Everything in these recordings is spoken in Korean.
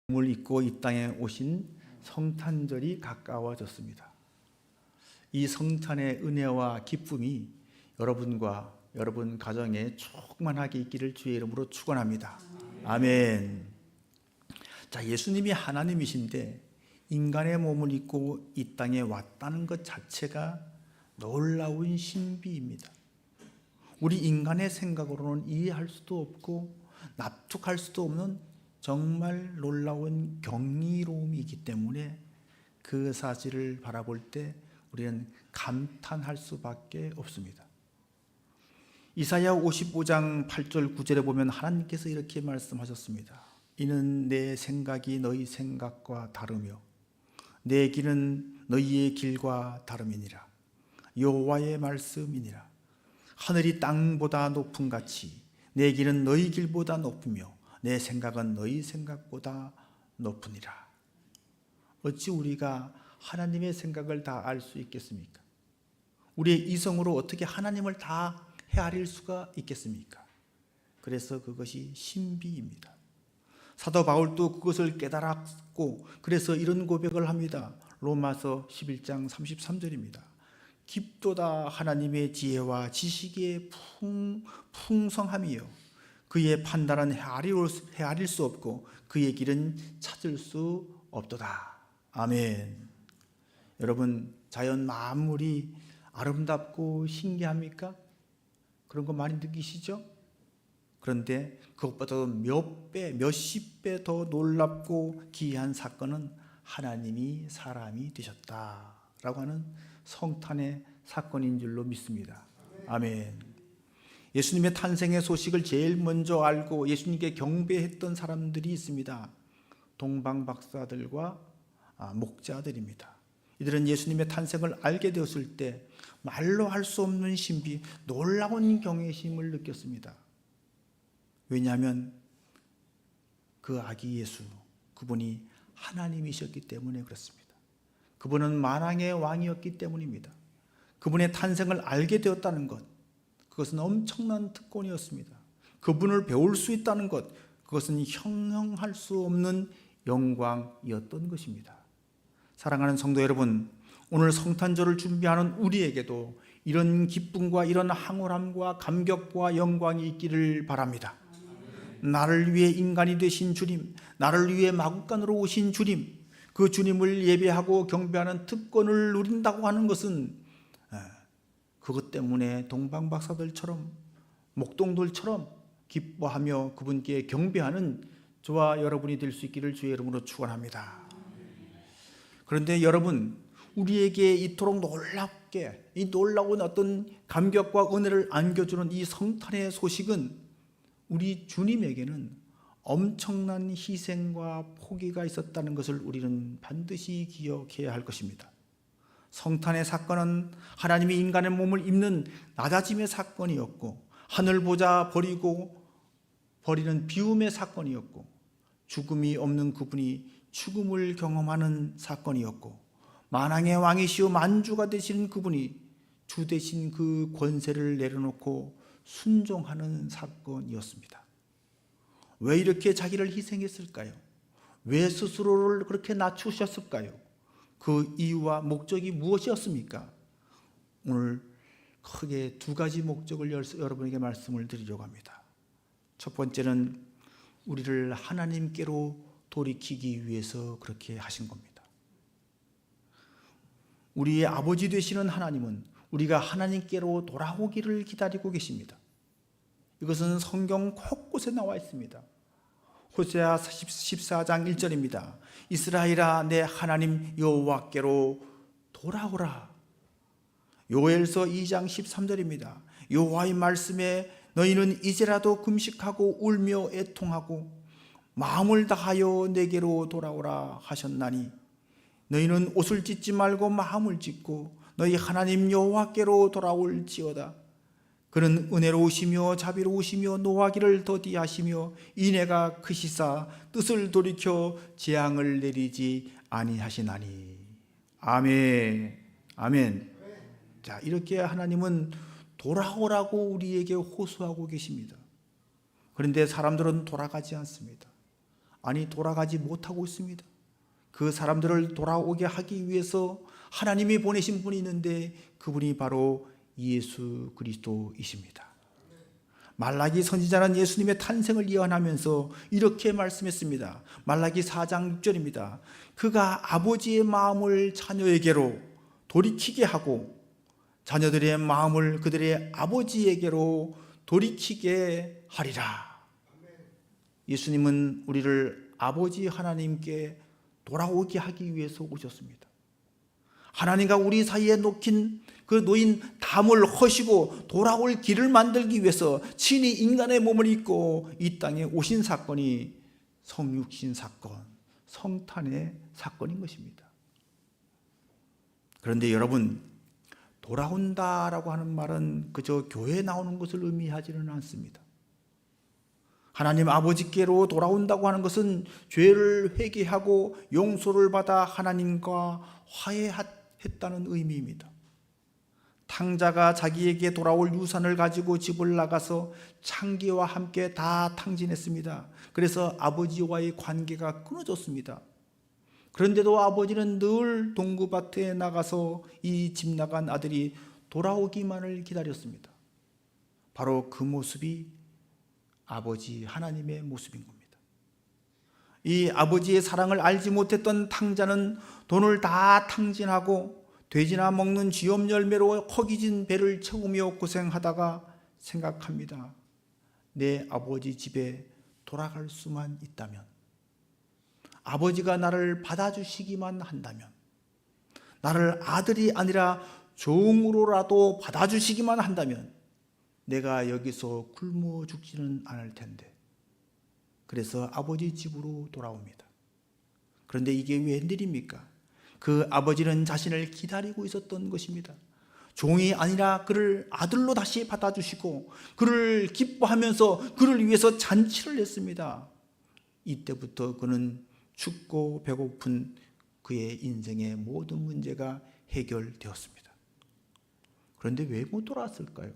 몸을 입고 이 땅에 오신 성탄절이 가까워졌습니다. 이 성탄의 은혜와 기쁨이 여러분과 여러분 가정에 충만하게 있기를 주의 이름으로 축원합니다. 아멘. 자, 예수님이 하나님이신데 인간의 몸을 입고 이 땅에 왔다는 것 자체가 놀라운 신비입니다. 우리 인간의 생각으로는 이해할 수도 없고 납득할 수도 없는 정말 놀라운 경이로움이기 때문에 그 사실을 바라볼 때 우리는 감탄할 수밖에 없습니다. 이사야 55장 8절 9절에 보면 하나님께서 이렇게 말씀하셨습니다. 이는 내 생각이 너희 생각과 다르며 내 길은 너희의 길과 다름이니라. 여호와의 말씀이니라. 하늘이 땅보다 높음 같이 내 길은 너희 길보다 높으며 내 생각은 너희 생각보다 높으니라. 어찌 우리가 하나님의 생각을 다 알 수 있겠습니까? 우리의 이성으로 어떻게 하나님을 다 헤아릴 수가 있겠습니까? 그래서 그것이 신비입니다. 사도 바울도 그것을 깨달았고 그래서 이런 고백을 합니다. 로마서 11장 33절입니다. 깊도다 하나님의 지혜와 지식의 풍성함이요 그의 판단은 헤아릴 수 없고 그의 길은 찾을 수 없도다. 아멘. 여러분, 자연 만물이 아름답고 신기합니까? 그런 거 많이 느끼시죠? 그런데 그것보다도 몇 배, 몇십 배 더 놀랍고 기이한 사건은 하나님이 사람이 되셨다라고 하는 성탄의 사건인 줄로 믿습니다. 아멘. 예수님의 탄생의 소식을 제일 먼저 알고 예수님께 경배했던 사람들이 있습니다. 동방박사들과 목자들입니다. 이들은 예수님의 탄생을 알게 되었을 때 말로 할 수 없는 신비, 놀라운 경외심을 느꼈습니다. 왜냐하면 그 아기 예수, 그분이 하나님이셨기 때문에 그렇습니다. 그분은 만왕의 왕이었기 때문입니다. 그분의 탄생을 알게 되었다는 것, 그것은 엄청난 특권이었습니다. 그분을 배울 수 있다는 것, 그것은 형용할 수 없는 영광이었던 것입니다. 사랑하는 성도 여러분, 오늘 성탄절을 준비하는 우리에게도 이런 기쁨과 이런 황홀함과 감격과 영광이 있기를 바랍니다. 나를 위해 인간이 되신 주님, 나를 위해 마국간으로 오신 주님, 그 주님을 예배하고 경배하는 특권을 누린다고 하는 것은 그것 때문에 동방박사들처럼 목동들처럼 기뻐하며 그분께 경배하는 저와 여러분이 될 수 있기를 주의 이름으로 축원합니다. 그런데 여러분, 우리에게 이토록 놀랍게 이 놀라운 어떤 감격과 은혜를 안겨주는 이 성탄의 소식은 우리 주님에게는 엄청난 희생과 포기가 있었다는 것을 우리는 반드시 기억해야 할 것입니다. 성탄의 사건은 하나님이 인간의 몸을 입는 낮아짐의 사건이었고 하늘 보자 버리는 비움의 사건이었고 죽음이 없는 그분이 죽음을 경험하는 사건이었고 만왕의 왕이시오 만주가 되시는 그분이 주 대신 그 권세를 내려놓고 순종하는 사건이었습니다. 왜 이렇게 자기를 희생했을까요? 왜 스스로를 그렇게 낮추셨을까요? 그 이유와 목적이 무엇이었습니까? 오늘 크게 두 가지 목적을 여러분에게 말씀을 드리려고 합니다. 첫 번째는 우리를 하나님께로 돌이키기 위해서 그렇게 하신 겁니다. 우리의 아버지 되시는 하나님은 우리가 하나님께로 돌아오기를 기다리고 계십니다. 이것은 성경 곳곳에 나와 있습니다. 호세아 14장 1절입니다. 이스라엘아 내 하나님 여호와께로 돌아오라. 요엘서 2장 13절입니다. 여호와의 말씀에 너희는 이제라도 금식하고 울며 애통하고 마음을 다하여 내게로 돌아오라 하셨나니 너희는 옷을 찢지 말고 마음을 찢고 너희 하나님 여호와께로 돌아올지어다. 그는 은혜로우시며 자비로우시며 노하기를 더디하시며 인애가 크시사 뜻을 돌이켜 재앙을 내리지 아니하시나니. 아멘. 아멘. 자, 이렇게 하나님은 돌아오라고 우리에게 호소하고 계십니다. 그런데 사람들은 돌아가지 않습니다. 아니 돌아가지 못하고 있습니다. 그 사람들을 돌아오게 하기 위해서 하나님이 보내신 분이 있는데 그분이 바로 예수 그리스도이십니다. 말라기 선지자는 예수님의 탄생을 예언하면서 이렇게 말씀했습니다. 말라기 4장 6절입니다. 그가 아버지의 마음을 자녀에게로 돌이키게 하고 자녀들의 마음을 그들의 아버지에게로 돌이키게 하리라. 예수님은 우리를 아버지 하나님께 돌아오게 하기 위해서 오셨습니다. 하나님과 우리 사이에 놓인 그 놓인 담을 허시고 돌아올 길을 만들기 위해서 친히 인간의 몸을 입고 이 땅에 오신 사건이 성육신 사건, 성탄의 사건인 것입니다. 그런데 여러분, 돌아온다라고 하는 말은 그저 교회에 나오는 것을 의미하지는 않습니다. 하나님 아버지께로 돌아온다고 하는 것은 죄를 회개하고 용서를 받아 하나님과 화해했다는 의미입니다. 탕자가 자기에게 돌아올 유산을 가지고 집을 나가서 창기와 함께 다 탕진했습니다. 그래서 아버지와의 관계가 끊어졌습니다. 그런데도 아버지는 늘 동구밭에 나가서 이 집 나간 아들이 돌아오기만을 기다렸습니다. 바로 그 모습이 아버지 하나님의 모습인 겁니다. 이 아버지의 사랑을 알지 못했던 탕자는 돈을 다 탕진하고 돼지나 먹는 쥐염 열매로 허기진 배를 채우며 고생하다가 생각합니다. 내 아버지 집에 돌아갈 수만 있다면, 아버지가 나를 받아주시기만 한다면, 나를 아들이 아니라 종으로라도 받아주시기만 한다면 내가 여기서 굶어 죽지는 않을 텐데. 그래서 아버지 집으로 돌아옵니다. 그런데 이게 웬일입니까? 그 아버지는 자신을 기다리고 있었던 것입니다. 종이 아니라 그를 아들로 다시 받아주시고 그를 기뻐하면서 그를 위해서 잔치를 했습니다. 이때부터 그는 춥고 배고픈 그의 인생의 모든 문제가 해결되었습니다. 그런데 왜 못 돌아왔을까요?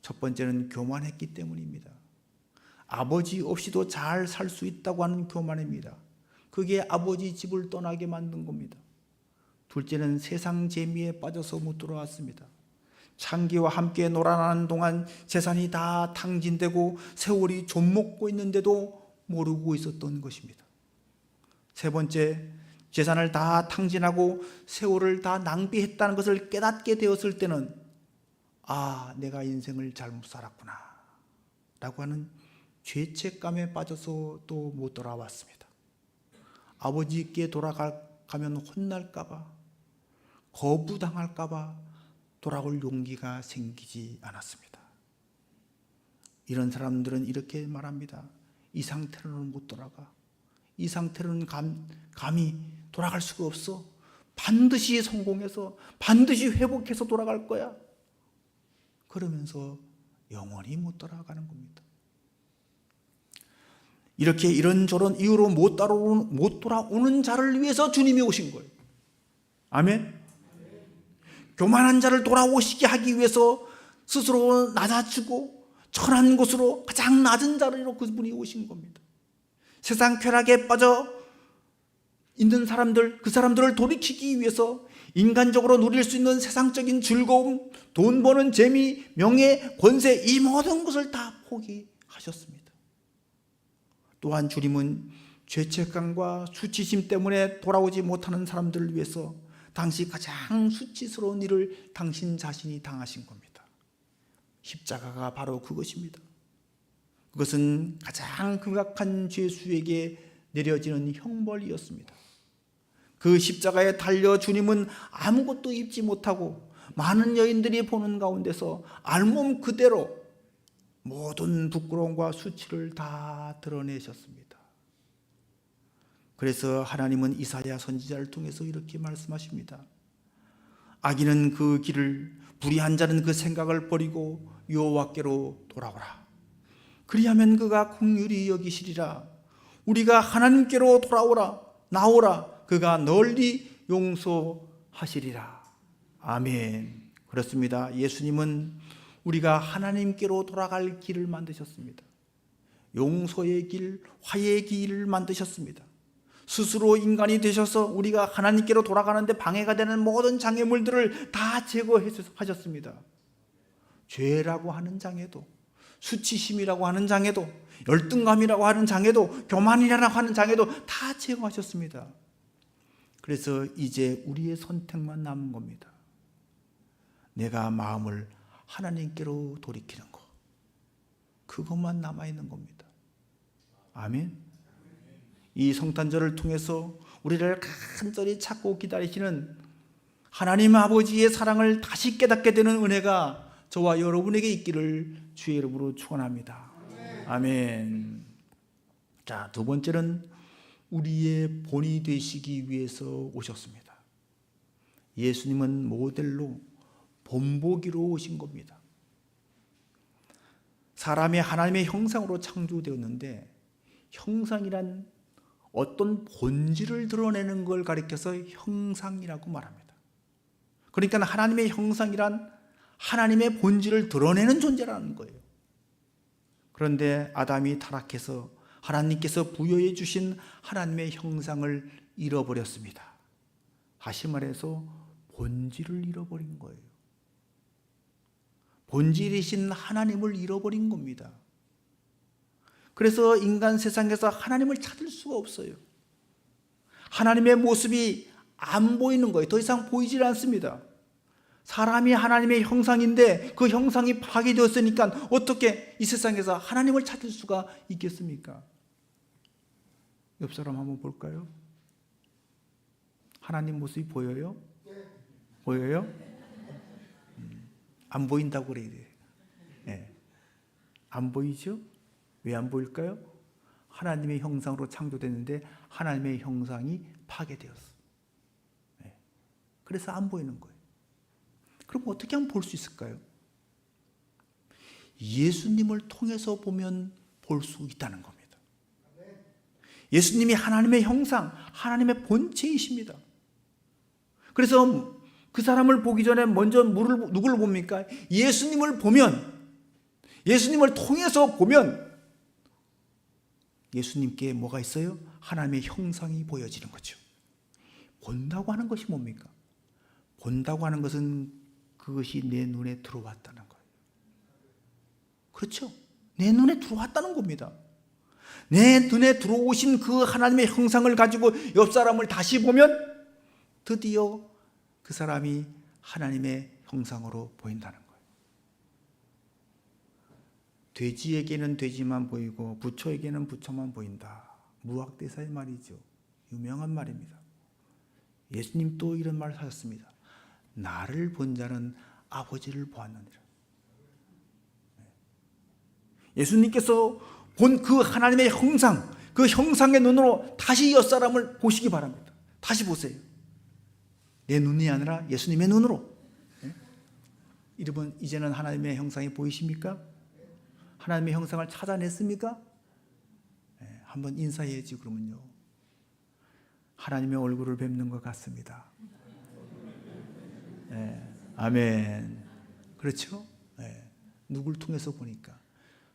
첫 번째는 교만했기 때문입니다. 아버지 없이도 잘 살 수 있다고 하는 교만입니다. 그게 아버지 집을 떠나게 만든 겁니다. 둘째는 세상 재미에 빠져서 못 돌아왔습니다. 창기와 함께 놀아나는 동안 재산이 다 탕진되고 세월이 좀 먹고 있는데도 모르고 있었던 것입니다. 세 번째, 재산을 다 탕진하고 세월을 다 낭비했다는 것을 깨닫게 되었을 때는 아, 내가 인생을 잘못 살았구나 라고 하는 죄책감에 빠져서 또 못 돌아왔습니다. 아버지께 돌아가면 혼날까봐, 거부당할까봐 돌아올 용기가 생기지 않았습니다. 이런 사람들은 이렇게 말합니다. 이 상태로는 못 돌아가. 이 상태로는 감히 돌아갈 수가 없어. 반드시 성공해서 반드시 회복해서 돌아갈 거야. 그러면서 영원히 못 돌아가는 겁니다. 이렇게 이런저런 이유로 못 돌아오는 자를 위해서 주님이 오신 거예요. 아멘. 교만한 자를 돌아오시게 하기 위해서 스스로 낮아지고 천한 곳으로 가장 낮은 자리로 그분이 오신 겁니다. 세상 쾌락에 빠져 있는 사람들, 그 사람들을 돌이키기 위해서 인간적으로 누릴 수 있는 세상적인 즐거움, 돈 버는 재미, 명예, 권세, 이 모든 것을 다 포기하셨습니다. 또한 주님은 죄책감과 수치심 때문에 돌아오지 못하는 사람들을 위해서 당시 가장 수치스러운 일을 당신 자신이 당하신 겁니다. 십자가가 바로 그것입니다. 그것은 가장 극악한 죄수에게 내려지는 형벌이었습니다. 그 십자가에 달려 주님은 아무것도 입지 못하고 많은 여인들이 보는 가운데서 알몸 그대로 모든 부끄러움과 수치를 다 드러내셨습니다. 그래서 하나님은 이사야 선지자를 통해서 이렇게 말씀하십니다. 악인은 그 길을, 불의한 자는 그 생각을 버리고 여호와께로 돌아오라. 그리하면 그가 긍휼히 여기시리라. 우리가 하나님께로 돌아오라, 나오라. 그가 널리 용서하시리라. 아멘. 그렇습니다. 예수님은 우리가 하나님께로 돌아갈 길을 만드셨습니다. 용서의 길, 화해의 길을 만드셨습니다. 스스로 인간이 되셔서 우리가 하나님께로 돌아가는데 방해가 되는 모든 장애물들을 다 제거하셨습니다. 죄라고 하는 장애도, 수치심이라고 하는 장애도, 열등감이라고 하는 장애도, 교만이라고 하는 장애도 다 제거하셨습니다. 그래서 이제 우리의 선택만 남은 겁니다. 내가 마음을 하나님께로 돌이키는 것, 그것만 남아있는 겁니다. 아멘. 이 성탄절을 통해서 우리를 간절히 찾고 기다리시는 하나님 아버지의 사랑을 다시 깨닫게 되는 은혜가 저와 여러분에게 있기를 주의 이름으로 축원합니다. 아멘. 자, 두 번째는 우리의 본이 되시기 위해서 오셨습니다. 예수님은 모델로 본보기로 오신 겁니다. 사람이 하나님의 형상으로 창조되었는데, 형상이란 어떤 본질을 드러내는 걸 가리켜서 형상이라고 말합니다. 그러니까 하나님의 형상이란 하나님의 본질을 드러내는 존재라는 거예요. 그런데 아담이 타락해서 하나님께서 부여해 주신 하나님의 형상을 잃어버렸습니다. 다시 말해서 본질을 잃어버린 거예요. 본질이신 하나님을 잃어버린 겁니다. 그래서 인간 세상에서 하나님을 찾을 수가 없어요. 하나님의 모습이 안 보이는 거예요. 더 이상 보이질 않습니다. 사람이 하나님의 형상인데 그 형상이 파괴되었으니까 어떻게 이 세상에서 하나님을 찾을 수가 있겠습니까? 옆 사람 한번 볼까요? 하나님 모습이 보여요? 보여요? 안 보인다고 그래야 돼요. 네. 안 보이죠? 왜 안 보일까요? 하나님의 형상으로 창조됐는데 하나님의 형상이 파괴되었어. 네. 그래서 안 보이는 거예요. 그럼 어떻게 하면 볼 수 있을까요? 예수님을 통해서 보면 볼 수 있다는 겁니다. 예수님이 하나님의 형상, 하나님의 본체이십니다. 그래서 그 사람을 보기 전에 먼저 누구를 봅니까? 예수님을 보면, 예수님을 통해서 보면 예수님께 뭐가 있어요? 하나님의 형상이 보여지는 거죠. 본다고 하는 것이 뭡니까? 본다고 하는 것은 그것이 내 눈에 들어왔다는 거예요. 그렇죠? 내 눈에 들어왔다는 겁니다. 내 눈에 들어오신 그 하나님의 형상을 가지고 옆 사람을 다시 보면 드디어 그 사람이 하나님의 형상으로 보인다는 거예요. 돼지에게는 돼지만 보이고 부처에게는 부처만 보인다. 무학대사의 말이죠. 유명한 말입니다. 예수님도 이런 말을 하셨습니다. 나를 본 자는 아버지를 보았느니라. 예수님께서 본 그 하나님의 형상, 그 형상의 눈으로 다시 옆 사람을 보시기 바랍니다. 다시 보세요. 내 눈이 아니라 예수님의 눈으로. 여러분, 이제는 하나님의 형상이 보이십니까? 하나님의 형상을 찾아냈습니까? 한번 인사해야지. 그러면요, 하나님의 얼굴을 뵙는 것 같습니다. 아멘. 그렇죠? 누굴 통해서 보니까?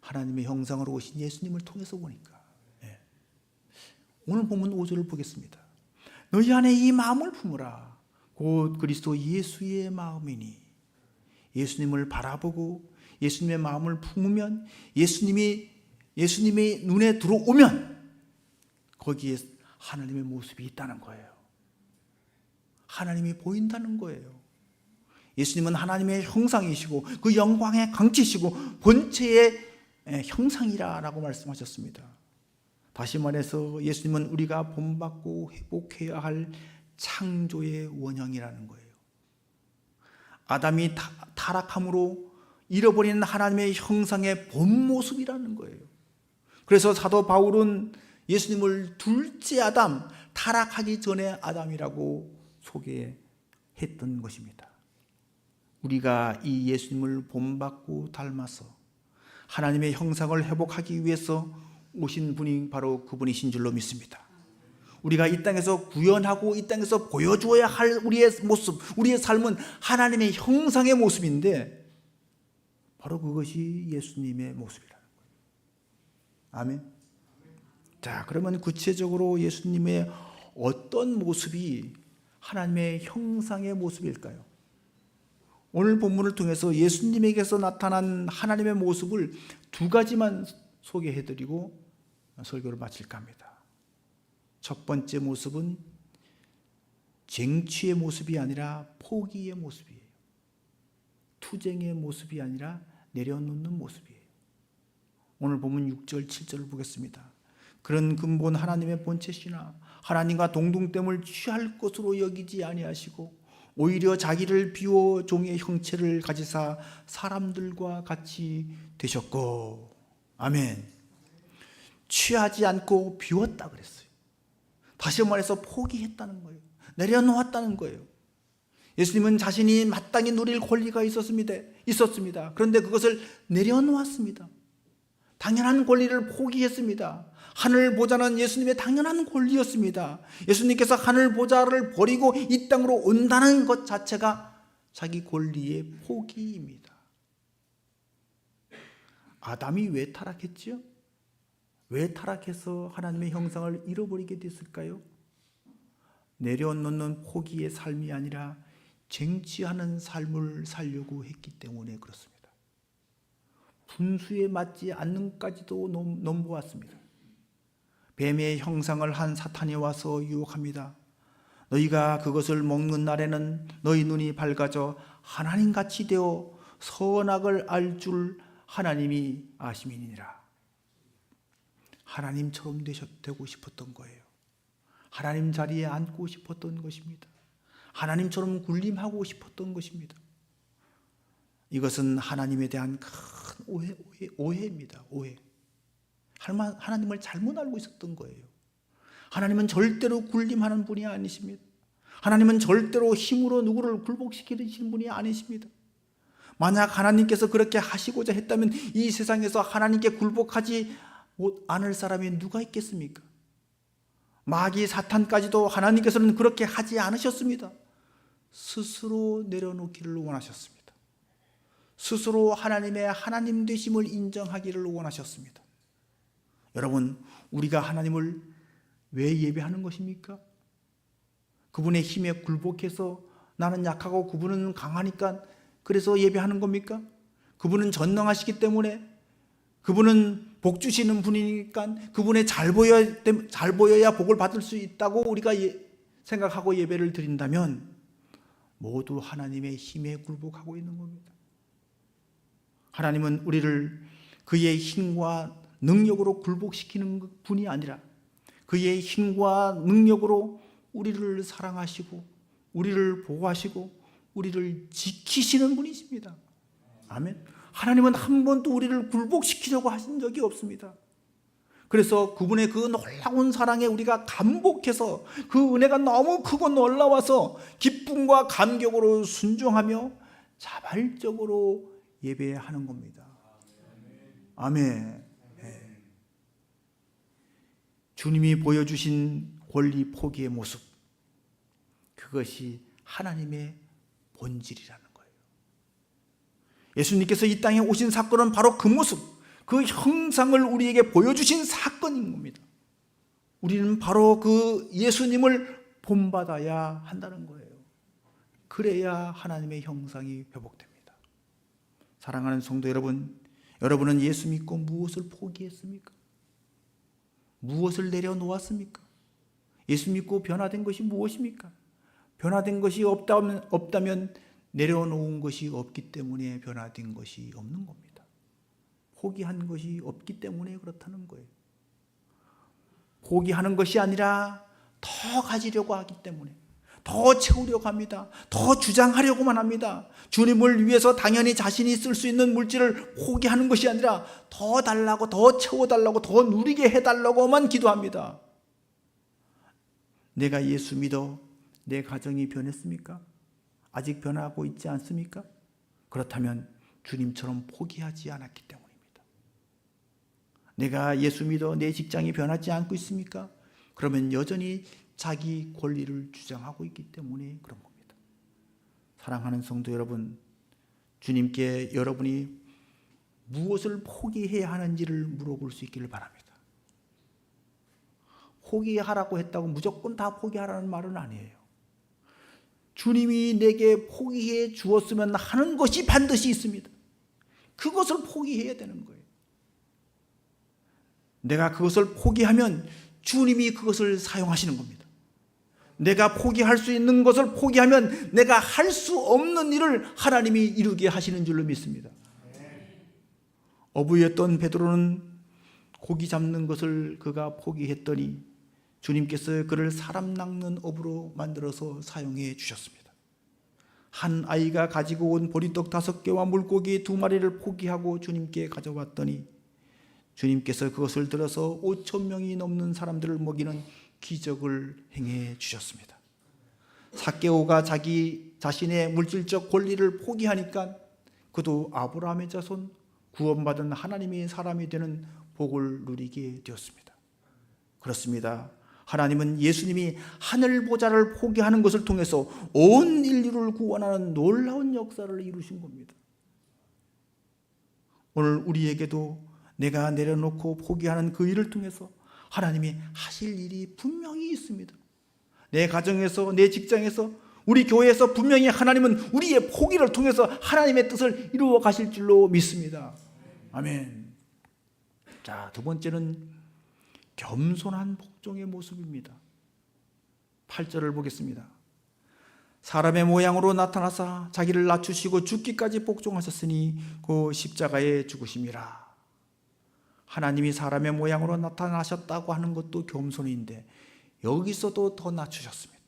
하나님의 형상으로 오신 예수님을 통해서 보니까. 오늘 본문 5절을 보겠습니다. 너희 안에 이 마음을 품으라. 곧 그리스도 예수의 마음이니. 예수님을 바라보고 예수님의 마음을 품으면, 예수님이 눈에 들어오면 거기에 하나님의 모습이 있다는 거예요. 하나님이 보인다는 거예요. 예수님은 하나님의 형상이시고 그 영광의 강치시고 본체의 형상이라고 말씀하셨습니다. 다시 말해서 예수님은 우리가 본받고 회복해야 할 창조의 원형이라는 거예요. 아담이 타락함으로 잃어버린 하나님의 형상의 본 모습이라는 거예요. 그래서 사도 바울은 예수님을 둘째 아담, 타락하기 전에 아담이라고 소개했던 것입니다. 우리가 이 예수님을 본받고 닮아서 하나님의 형상을 회복하기 위해서 오신 분이 바로 그분이신 줄로 믿습니다. 우리가 이 땅에서 구현하고 이 땅에서 보여줘야 할 우리의 모습, 우리의 삶은 하나님의 형상의 모습인데 바로 그것이 예수님의 모습이라는 거예요. 아멘. 자, 그러면 구체적으로 예수님의 어떤 모습이 하나님의 형상의 모습일까요? 오늘 본문을 통해서 예수님에게서 나타난 하나님의 모습을 두 가지만 소개해드리고 설교를 마칠까 합니다. 첫 번째 모습은 쟁취의 모습이 아니라 포기의 모습이에요. 투쟁의 모습이 아니라 내려놓는 모습이에요. 오늘 보면 6절, 7절을 보겠습니다. 그런 근본 하나님의 본체시나 하나님과 동등됨을 취할 것으로 여기지 아니하시고 오히려 자기를 비워 종의 형체를 가지사 사람들과 같이 되셨고, 아멘. 취하지 않고 비웠다 그랬어요. 다시 말해서 포기했다는 거예요. 내려놓았다는 거예요. 예수님은 자신이 마땅히 누릴 권리가 있었습니다. 그런데 그것을 내려놓았습니다. 당연한 권리를 포기했습니다. 하늘 보좌는 예수님의 당연한 권리였습니다. 예수님께서 하늘 보좌를 버리고 이 땅으로 온다는 것 자체가 자기 권리의 포기입니다. 아담이 왜 타락했지요? 왜 타락해서 하나님의 형상을 잃어버리게 됐을까요? 내려놓는 포기의 삶이 아니라 쟁취하는 삶을 살려고 했기 때문에 그렇습니다. 분수에 맞지 않는까지도 넘보았습니다. 뱀의 형상을 한 사탄이 와서 유혹합니다. 너희가 그것을 먹는 날에는 너희 눈이 밝아져 하나님같이 되어 선악을 알 줄 하나님이 아심이니라. 하나님처럼 되고 싶었던 거예요. 하나님 자리에 앉고 싶었던 것입니다. 하나님처럼 군림하고 싶었던 것입니다. 이것은 하나님에 대한 큰 오해입니다. 오해. 하나님을 잘못 알고 있었던 거예요. 하나님은 절대로 군림하는 분이 아니십니다. 하나님은 절대로 힘으로 누구를 굴복시키시는 분이 아니십니다. 만약 하나님께서 그렇게 하시고자 했다면 이 세상에서 하나님께 굴복하지 않을 사람이 누가 있겠습니까? 마귀 사탄까지도 하나님께서는 그렇게 하지 않으셨습니다. 스스로 내려놓기를 원하셨습니다. 스스로 하나님의 하나님 되심을 인정하기를 원하셨습니다. 여러분, 우리가 하나님을 왜 예배하는 것입니까? 그분의 힘에 굴복해서 나는 약하고 그분은 강하니까 그래서 예배하는 겁니까? 그분은 전능하시기 때문에, 그분은 복 주시는 분이니까 그분의 잘 보여야 복을 받을 수 있다고 우리가 생각하고 예배를 드린다면 모두 하나님의 힘에 굴복하고 있는 겁니다. 하나님은 우리를 그의 힘과 능력으로 굴복시키는 분이 아니라 그의 힘과 능력으로 우리를 사랑하시고 우리를 보호하시고 우리를 지키시는 분이십니다. 아멘. 하나님은 한 번도 우리를 굴복시키려고 하신 적이 없습니다. 그래서 그분의 그 놀라운 사랑에 우리가 감복해서 그 은혜가 너무 크고 놀라워서 기쁨과 감격으로 순종하며 자발적으로 예배하는 겁니다. 아멘. 네. 주님이 보여주신 권리 포기의 모습, 그것이 하나님의 본질이라는 거예요. 예수님께서 이 땅에 오신 사건은 바로 그 모습, 그 형상을 우리에게 보여주신 사건인 겁니다. 우리는 바로 그 예수님을 본받아야 한다는 거예요. 그래야 하나님의 형상이 회복됩니다. 사랑하는 성도 여러분, 여러분은 예수 믿고 무엇을 포기했습니까? 무엇을 내려놓았습니까? 예수 믿고 변화된 것이 무엇입니까? 변화된 것이 없다면 내려놓은 것이 없기 때문에 변화된 것이 없는 겁니다. 포기한 것이 없기 때문에 그렇다는 거예요. 포기하는 것이 아니라 더 가지려고 하기 때문에, 더 채우려고 합니다. 더 주장하려고만 합니다. 주님을 위해서 당연히 자신이 쓸 수 있는 물질을 포기하는 것이 아니라 더 달라고, 더 채워달라고, 더 누리게 해달라고만 기도합니다. 내가 예수 믿어 내 가정이 변했습니까? 아직 변하고 있지 않습니까? 그렇다면 주님처럼 포기하지 않았기 때문입니다. 내가 예수 믿어 내 직장이 변하지 않고 있습니까? 그러면 여전히 자기 권리를 주장하고 있기 때문에 그런 겁니다. 사랑하는 성도 여러분, 주님께 여러분이 무엇을 포기해야 하는지를 물어볼 수 있기를 바랍니다. 포기하라고 했다고 무조건 다 포기하라는 말은 아니에요. 주님이 내게 포기해 주었으면 하는 것이 반드시 있습니다. 그것을 포기해야 되는 거예요. 내가 그것을 포기하면 주님이 그것을 사용하시는 겁니다. 내가 포기할 수 있는 것을 포기하면 내가 할 수 없는 일을 하나님이 이루게 하시는 줄로 믿습니다. 어부였던 베드로는 고기 잡는 것을 그가 포기했더니 주님께서 그를 사람 낚는 어부로 만들어서 사용해 주셨습니다. 한 아이가 가지고 온 보리떡 5개와 물고기 2마리를 포기하고 주님께 가져왔더니 주님께서 그것을 들어서 5,000명이 넘는 사람들을 먹이는 기적을 행해 주셨습니다. 삭개오가 자기 자신의 물질적 권리를 포기하니까 그도 아브라함의 자손, 구원받은 하나님의 사람이 되는 복을 누리게 되었습니다. 그렇습니다. 하나님은 예수님이 하늘 보좌를 포기하는 것을 통해서 온 인류를 구원하는 놀라운 역사를 이루신 겁니다. 오늘 우리에게도 내가 내려놓고 포기하는 그 일을 통해서 하나님이 하실 일이 분명히 있습니다. 내 가정에서, 내 직장에서, 우리 교회에서 분명히 하나님은 우리의 포기를 통해서 하나님의 뜻을 이루어 가실 줄로 믿습니다. 아멘. 자, 두 번째는 겸손한 복종의 모습입니다. 8절을 보겠습니다. 사람의 모양으로 나타나사 자기를 낮추시고 죽기까지 복종하셨으니 그 십자가에 죽으심이라. 하나님이 사람의 모양으로 나타나셨다고 하는 것도 겸손인데 여기서도 더 낮추셨습니다.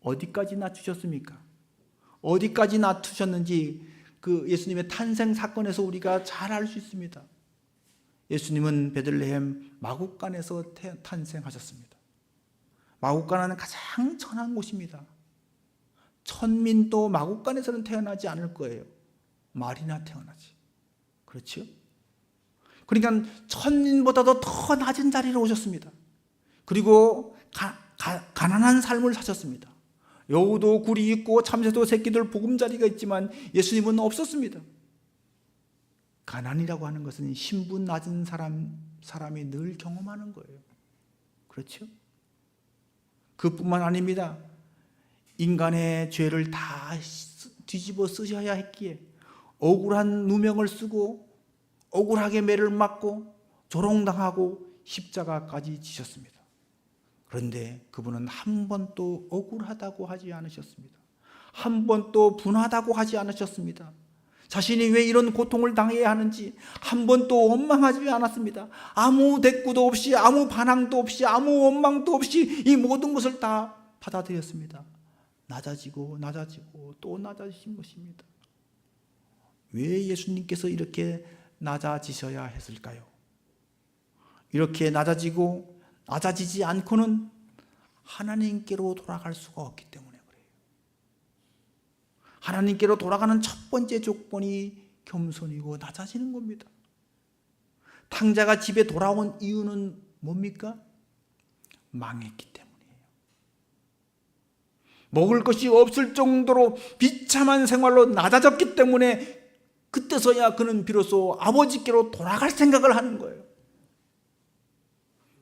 어디까지 낮추셨습니까? 어디까지 낮추셨는지 그 예수님의 탄생 사건에서 우리가 잘 알 수 있습니다. 예수님은 베들레헴 마구간에서 탄생하셨습니다. 마구간은 가장 천한 곳입니다. 천민도 마구간에서는 태어나지 않을 거예요. 말이나 태어나지. 그렇죠? 그러니까 천민보다도 더 낮은 자리로 오셨습니다. 그리고 가난한 삶을 사셨습니다. 여우도 굴이 있고 참새도 새끼들 보금자리가 있지만 예수님은 없었습니다. 가난이라고 하는 것은 신분 낮은 사람이 늘 경험하는 거예요. 그렇죠? 그뿐만 아닙니다. 인간의 죄를 다 뒤집어 쓰셔야 했기에 억울한 누명을 쓰고 억울하게 매를 맞고 조롱당하고 십자가까지 지셨습니다. 그런데 그분은 한 번도 억울하다고 하지 않으셨습니다. 한 번도 분하다고 하지 않으셨습니다. 자신이 왜 이런 고통을 당해야 하는지 한 번도 원망하지 않았습니다. 아무 대꾸도 없이, 아무 반항도 없이, 아무 원망도 없이 이 모든 것을 다 받아들였습니다. 낮아지고 낮아지고 또 낮아지신 것입니다. 왜 예수님께서 이렇게 낮아지셔야 했을까요? 이렇게 낮아지고 낮아지지 않고는 하나님께로 돌아갈 수가 없기 때문에 그래요. 하나님께로 돌아가는 첫 번째 조건이 겸손이고 낮아지는 겁니다. 탕자가 집에 돌아온 이유는 뭡니까? 망했기 때문이에요. 먹을 것이 없을 정도로 비참한 생활로 낮아졌기 때문에 그때서야 그는 비로소 아버지께로 돌아갈 생각을 하는 거예요.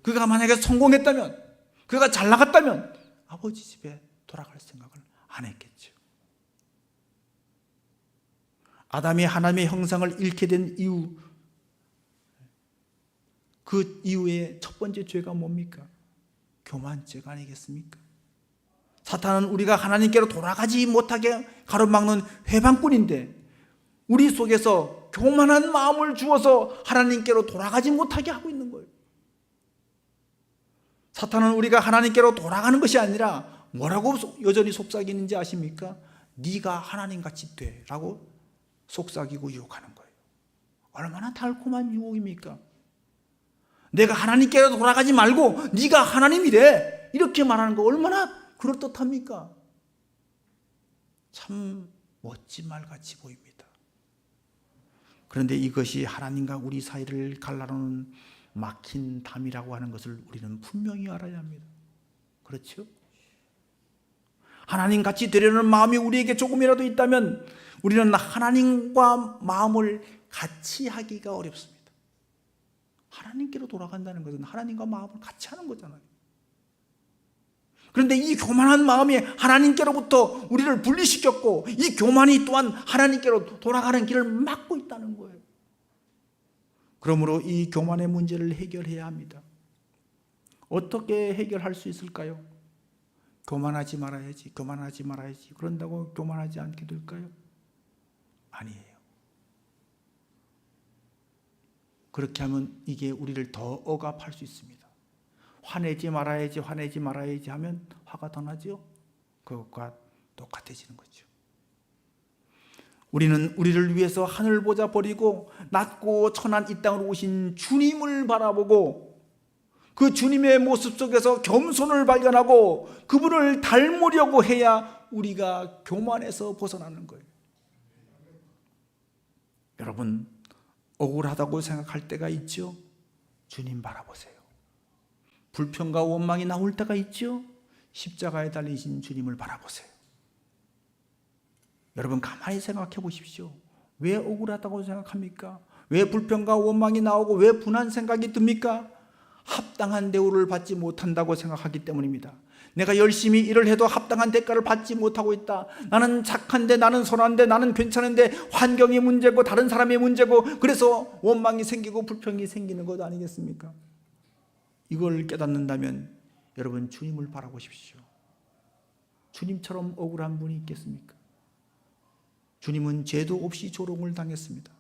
그가 만약에 성공했다면, 그가 잘 나갔다면 아버지 집에 돌아갈 생각을 안 했겠죠. 아담이 하나님의 형상을 잃게 된 이유, 그 이후의 첫 번째 죄가 뭡니까? 교만죄가 아니겠습니까? 사탄은 우리가 하나님께로 돌아가지 못하게 가로막는 회방꾼인데 우리 속에서 교만한 마음을 주어서 하나님께로 돌아가지 못하게 하고 있는 거예요. 사탄은 우리가 하나님께로 돌아가는 것이 아니라 뭐라고 여전히 속삭이는지 아십니까? 네가 하나님같이 돼 라고 속삭이고 유혹하는 거예요. 얼마나 달콤한 유혹입니까? 내가 하나님께로 돌아가지 말고 네가 하나님이래 이렇게 말하는 거 얼마나 그럴듯합니까? 참 멋진 말같이 보입니다. 그런데 이것이 하나님과 우리 사이를 갈라놓는 막힌 담이라고 하는 것을 우리는 분명히 알아야 합니다. 그렇죠? 하나님같이 되려는 마음이 우리에게 조금이라도 있다면 우리는 하나님과 마음을 같이 하기가 어렵습니다. 하나님께로 돌아간다는 것은 하나님과 마음을 같이 하는 거잖아요. 그런데 이 교만한 마음이 하나님께로부터 우리를 분리시켰고, 이 교만이 또한 하나님께로 돌아가는 길을 막고 있다는 거예요. 그러므로 이 교만의 문제를 해결해야 합니다. 어떻게 해결할 수 있을까요? 교만하지 말아야지, 교만하지 말아야지. 그런다고 교만하지 않게 될까요? 아니에요. 그렇게 하면 이게 우리를 더 억압할 수 있습니다. 화내지 말아야지, 화내지 말아야지 하면 화가 더 나죠? 그것과 똑같아지는 거죠. 우리는 우리를 위해서 하늘 보자 버리고 낮고 천한 이 땅으로 오신 주님을 바라보고 그 주님의 모습 속에서 겸손을 발견하고 그분을 닮으려고 해야 우리가 교만에서 벗어나는 거예요. 여러분, 억울하다고 생각할 때가 있죠? 주님 바라보세요. 불평과 원망이 나올 때가 있죠? 십자가에 달리신 주님을 바라보세요. 여러분, 가만히 생각해 보십시오. 왜 억울하다고 생각합니까? 왜 불평과 원망이 나오고 왜 분한 생각이 듭니까? 합당한 대우를 받지 못한다고 생각하기 때문입니다. 내가 열심히 일을 해도 합당한 대가를 받지 못하고 있다. 나는 착한데, 나는 선한데, 나는 괜찮은데 환경이 문제고 다른 사람이 문제고, 그래서 원망이 생기고 불평이 생기는 것 아니겠습니까? 이걸 깨닫는다면 여러분, 주님을 바라보십시오. 주님처럼 억울한 분이 있겠습니까? 주님은 죄도 없이 조롱을 당했습니다.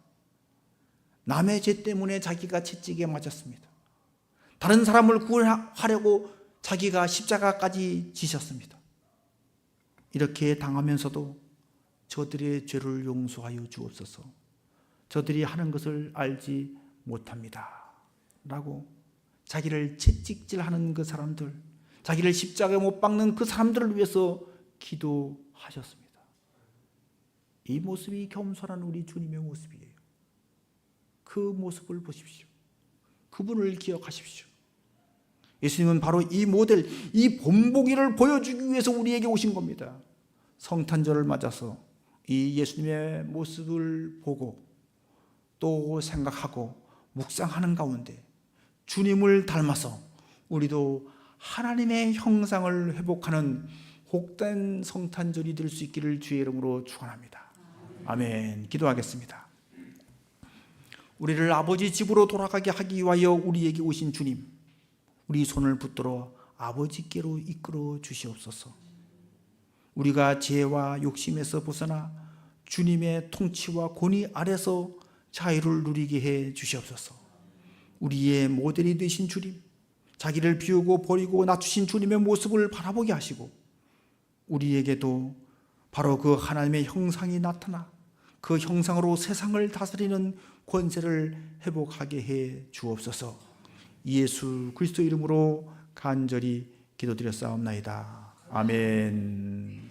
남의 죄 때문에 자기가 채찍에 맞았습니다. 다른 사람을 구원하려고 자기가 십자가까지 지셨습니다. 이렇게 당하면서도 저들의 죄를 용서하여 주옵소서. 저들이 하는 것을 알지 못합니다. 라고 자기를 채찍질하는 그 사람들, 자기를 십자가에 못 박는 그 사람들을 위해서 기도하셨습니다. 이 모습이 겸손한 우리 주님의 모습이에요. 그 모습을 보십시오. 그분을 기억하십시오. 예수님은 바로 이 모델, 이 본보기를 보여주기 위해서 우리에게 오신 겁니다. 성탄절을 맞아서 이 예수님의 모습을 보고 또 생각하고 묵상하는 가운데 주님을 닮아서 우리도 하나님의 형상을 회복하는 복된 성탄절이 될 수 있기를 주의 이름으로 축원합니다. 아멘. 기도하겠습니다. 우리를 아버지 집으로 돌아가게 하기 위하여 우리에게 오신 주님, 우리 손을 붙들어 아버지께로 이끌어 주시옵소서. 우리가 죄와 욕심에서 벗어나 주님의 통치와 권위 아래서 자유를 누리게 해 주시옵소서. 우리의 모델이 되신 주님, 자기를 비우고 버리고 낮추신 주님의 모습을 바라보게 하시고 우리에게도 바로 그 하나님의 형상이 나타나 그 형상으로 세상을 다스리는 권세를 회복하게 해 주옵소서. 예수 그리스도 이름으로 간절히 기도드렸사옵나이다. 아멘.